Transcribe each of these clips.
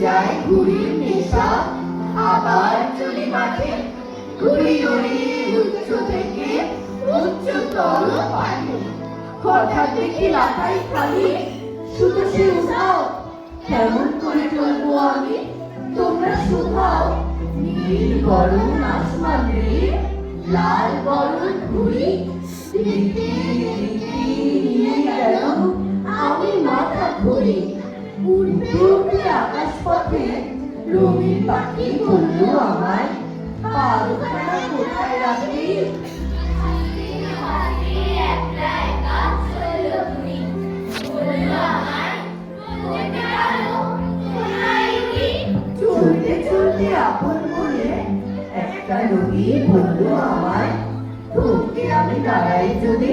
যায় ঘুড়ির নেশা, আবার চলি মাঠে ঘুড়ি উড়ি উচ্চ থেকে উচ্চতর পানে। হঠাৎ দেখি রাখাই খালি, শুধু সে উঠাও, কেমন করে চলবো আমি, তোমরা শুধাও। নীল গরম আসমান রে, লাল গরম ঘুড়ি, দিকে দিকে নিয়ে গেল আমি মাথা ঘুরি। উড়তে উড়তে আকাশ পথে রঙিন পাখি বললো আমায়, পা দুখানা কোথায় রাখি? চলতে চলতে আপন মনে একটা নদী বললো আমায়, থমকে আমি দাঁড়াই যদি।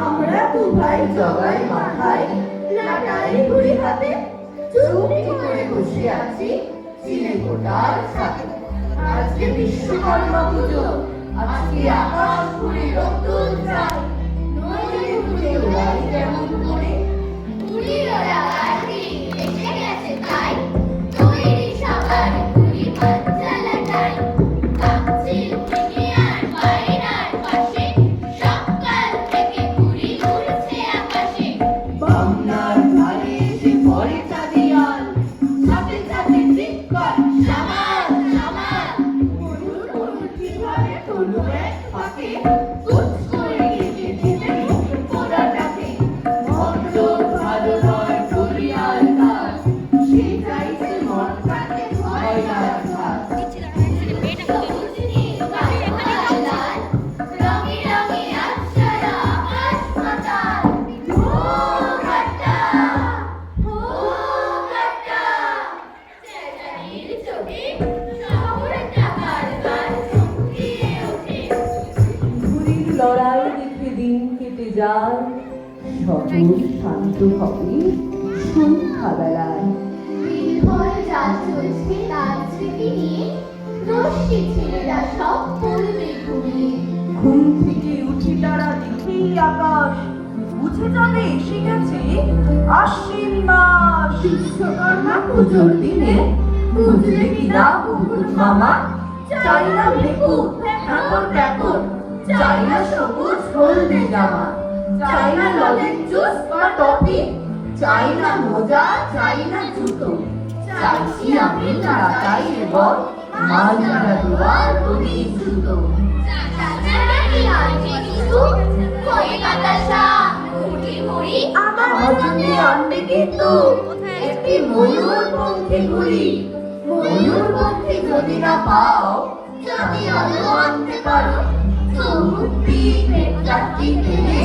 আমরা দু ভাই জগাই মাথায়, লাটাই ঘুড়ি হাতে, চুপটি করে বসে আছি চিলেকোঠার সাথে। আজকে বিশ্বকর্মা পুজো, আজকে আকাশ ঘুরে রতন যায়, নইলে ঘুরে ওড়াই কেমন করে। লড়াই দেখে দিন কেটে যায়, সকল শান্ত হবে সন্ধ্যাবেলায়। দিনভর যা চলছে তার স্মৃতি নিয়ে রশ্মি ছেলেরা সব পড়বে ঘুমিয়ে। ঘুম থেকে উঠে তারা দেখেই আকাশ, বুঝে যাবে এসে গেছে আশ্বিন মাস। বিশ্বকর্মা পুজোর দিনে বুঝলে কিনা কুকুর মামা, চাই না ভেকুর ঠাকুর ঠাকুর, চাই না সবুজ হলদে জামা, চাই না লজেন জুস বা টপি, চাই না মোজা, চাই না জুতো, চাইছি আমি টাকাই এবং মালটা দুয়ার রঙিন জুতো। আমার জন্য আনবে কিন্তু একটি ময়ূরপঙ্খী ঘুড়ি। ময়ূরপঙ্খী যদি না পাও, যদি আলো আনতে পারো, চৌমুক্তি চারটি টেনে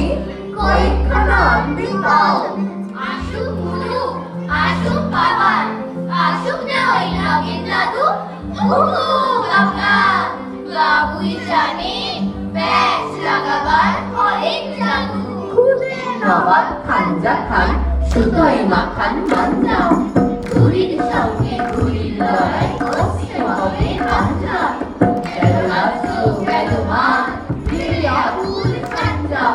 কয়েকখানা আনবে তাও। আসুক মুলু, আসুক বাবার, আসুক না ওই নাগের দাদু, কাকা বাবুই জানে ব্যাস লাগাবার অনেক জাদু। খুদে নবাব খানজা খান সুতোয় মাখান মাঞ্জাও, ঘুড়ির সঙ্গে ঘুড়ির লড়াই করতে হবে পাঞ্জাব। গেল রাজ্য গেল মান, ফিরে আবুল খানজা,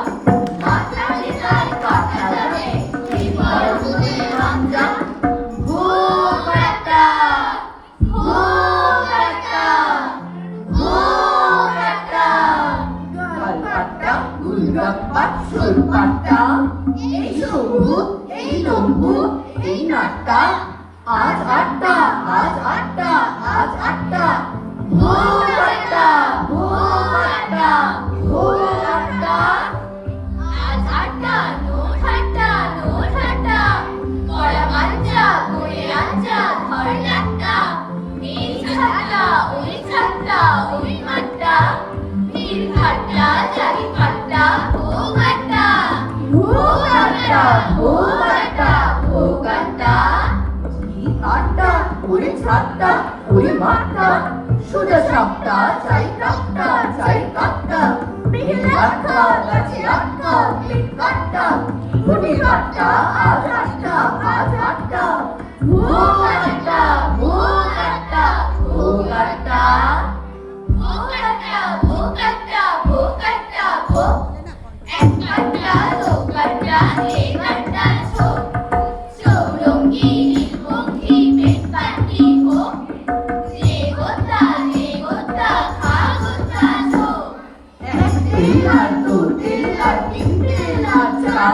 মাথা নেতার কথা জানে বিপর মুদে রামজা। ভোগ একটা, ভোগ একটা, ভোগ একটা। পাট্টা, এই শম্ভু, এই লম্বু, এই নাট্টা, আজ আটটা, আজ আটটা, আজ আটটা, ভোগ আটটা, ভোগ আটটা, ভোগ আটটা। আজ আটটা, নো ঠাট্টা, নো ঠাট্টা, কড়া বাচ্চা, করে আচ্চা, ধর লাট্টা, এই ছাট্টা, ওই ছাট্টা, ওই মাট্টা, ভিড় খাট্টা, চারি পাট্টা, ভোগ আট্টা, ভোগ আটটা, ভোগ আটটা, ভোগ আটটা। ঠিক আটটা, ওরে ছাট্টা, ওরে মাট্টা, সোজা সাপটা, চাই কাটটা, চাই কাটটা, পেট কাটটা, গাছে আটটা, পেট কাটটা, ফুটি কাটটা, আজ আটটা, আজ আটটা, ভোগ আটটা, ভোগ আটটা, ভোগ আটটা। ভোগ আট্টা, ভোগ আট্টা, ভোগ আট্টা, ভোগ। এক কাট্টা, দু কাট্টা, তিন কাট্টা, ছোপ। চৌরঙ্গি, নীলপক্ষী, পেট কাট্টি, ভোগ। যে গোত্তা, খা গোত্তা, ছোপ। এক তেল আর দু তেল আর তিন তেল আর চা,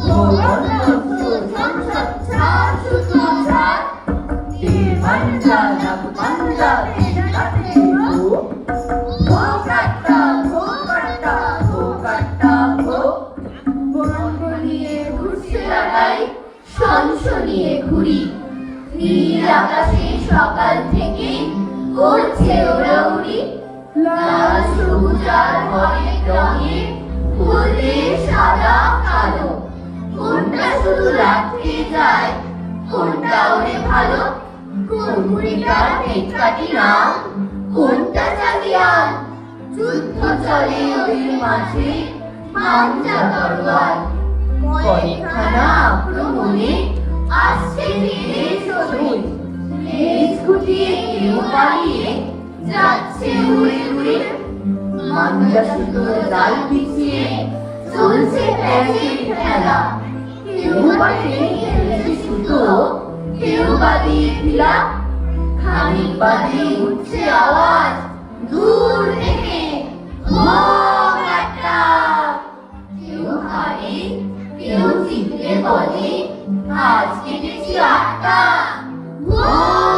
ভোগ অন্ন সুজন সচ্ছা শুধু চা, তেল পাঞ্জা, নাক পাঞ্জা, তেল কাটে ভোগ, ভোগ আটটা, ভোগ আটটা, ভোগ আটটা, ভোগ। বনবনিয়ে ঘুরছে লড়াই, শনশনিয়ে ঘুরি। নীল আকাশে সকাল থেকে করছে ওড়াউড়ি। লাল সবুজ আর অনেক রঙের, হলদে সাদা কালো। কোনটা শুধু রাত্রে যায়, কোনটা ওরে ভালো। কোন বুড়িটার পেট কাটি নাম, কোনটা জালিয়ান। যুদ্ধ চলে ওদের মাঝে, মাঞ্জা তরোয়াল। কয়েকখানা আক্রমণে আসছে ধীরে সই। লেজ গুটিয়ে কেউ পালিয়ে যাচ্ছে উড়ে উড়ে। মাঞ্জা সুতোর জাল বিছিয়ে চলছে প্যাঁচের খেলা। কেউ বা টেনে খেলছে সুতো, কেউ বা দিয়ে ফিলা। খানিক বাদে উঠছে আওয়াজ দূর থেকে, ভোগ আটটা। কেউ হারে, কেউ জিতলে বলে আজ কেটেছি আটটা, ভোগ